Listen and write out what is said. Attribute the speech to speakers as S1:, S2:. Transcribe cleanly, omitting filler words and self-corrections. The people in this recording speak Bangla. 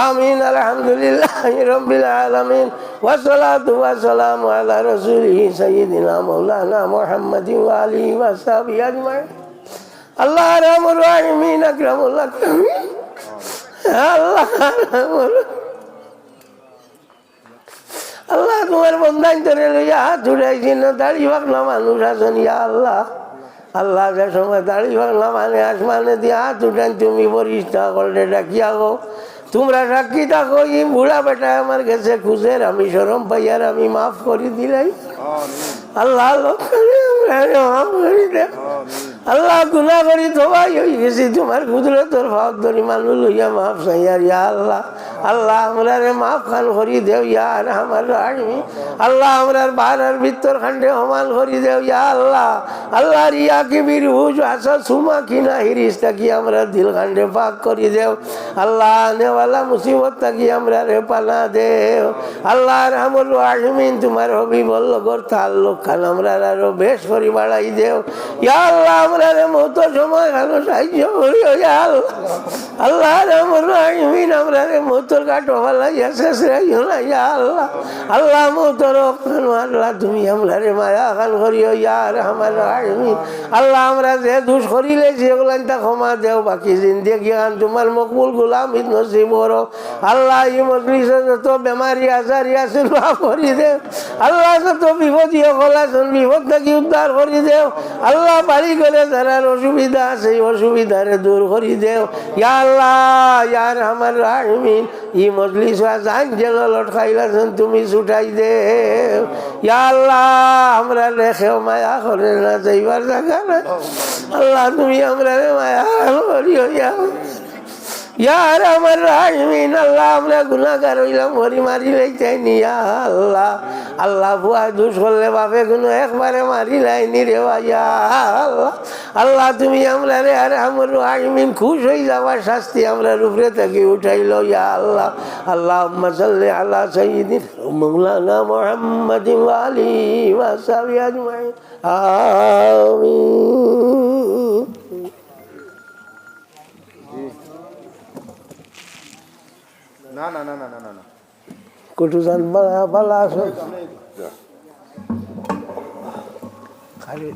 S1: আমিন। আলহামদুলিল্লাহি রাব্বিল আলামিন ওয়া সালাতু ওয়া সালামু আলা রাসূলিহি সাইয়্যিদিনা মাওলানা মুহাম্মাদিন ওয়া আলিহি ওয়া সাহবিহি আজমাইন। আল্লাহ রাহমার রাহিমিন আকরামুল আকরামিন। আল্লাহ আল্লাহ তোমার বন্ধান করে লইয়া হাত উঠাইছি না দাড়ি ভাগলা মানুষ আছেন ইয়া আল্লাহ। আল্লাহ যে সময় দাড়ি ভাগলা মানে আসমানে দিয়ে হাত উঠান তুমি পরিষ্কার করলে ডাকিয়া গো তোমরা সাক্ষী থাকো ই বুড়া বেটা আমার কাছে খুঁজের আমি শরম পাইয়ার আমি মাফ করে দিলাই। আল্লাহ মাফ করে দে আল্লাহ গুনাহ করি ধোয়াই হয়ে গেছি তোমার কুদরতের ভাব ধরি মানুষ লইয়া মাফ চাইয়ার ইয়া আল্লাহ। আল্লাহ আমরা রে মাফ খান করি দেও ইয়ার আমার রাহিমি। আল্লাহ আমরার বাহার ভিতর খান্ডে হমান করি দেও ইয়া আল্লাহ। আল্লাহ রিয়া কি বীর হুজ আসা সুমা কিনা হিরিস থাকি আমরা দিল খান্ডে পাক করি দেও। আল্লাহ আনেওয়ালা মুসিবত থাকি আমরা রে পানা দেও। আল্লাহ রাহমুর রাহিমিন তোমার হবি বলল গর তাল্লুক খান আমরা আরো বেশ করি বাড়াই দেও ইয়া আল্লাহ। আমরা রে মত সময় খানো সাহায্য করি ইয়া আল্লাহ। আল্লাহ রাহমুর রাহিমিন আমরা রে মতর কাটো ভালাইয়া শেষ রাইও না ইয়া আল্লাহ। আল্লাহ মতর খানো আল্লাহ তুমি আমরা রে মায়া খান করিও ইয়া রাহমান রাহিমিন। আল্লাহ আমরা যে দুষ করিলে সেগুলো তা ক্ষমা দেও বাকি জিন্দেগি খান তোমার মকবুল গোলামিত নসিব করো। আল্লাহ ই মজলিসে যত বেমারি আজারি আছে মাফ করি দেও। আল্লাহ যত বিপদী সকল আছেন বিপদ থাকি উদ্ধার করি দেও। আল্লাহ বাড়ি করে যারা অসুবিধা আছে অসুবিধারে দূর করি দেও ইয়া আল্লাহ ইয়া রাহমান রাহিমিন। ই মজলিস জান জেল লটকাইলাছেন তুমি ছুটাই দেও ইয়া আল্লাহ। আমরা রেখেও মায়া করে না যাইবার জায়গা না আল্লাহ তুমি আমরা মায়া করিও ইয়ার আমার রাহিমিন। আল্লাহ আমরা গুনাহগার হইলাম হরি মারি লাইতাইনি ইয়া আল্লাহ। আল্লাহ ভুয়া দুষ করলে বাপে কোনো একবারে মারি লাইনি রে ইয়া আল্লাহ। আল্লাহ তুমি আমরা রে আর আমার রাহিমিন খুশ হয়ে যাওয়ার শাস্তি আমরা উপরে থেকে উঠাইল ইয়া আল্লাহ। আল্লাহুম্মা সাল্লি আলা সাইয়্যিদিনা মাওলানা মুহাম্মাদিন ওয়া আলিহি ওয়া সাহবিহি আজমাইন আমিন।
S2: না না না না না না
S1: কুটু জান বালা আছে খালি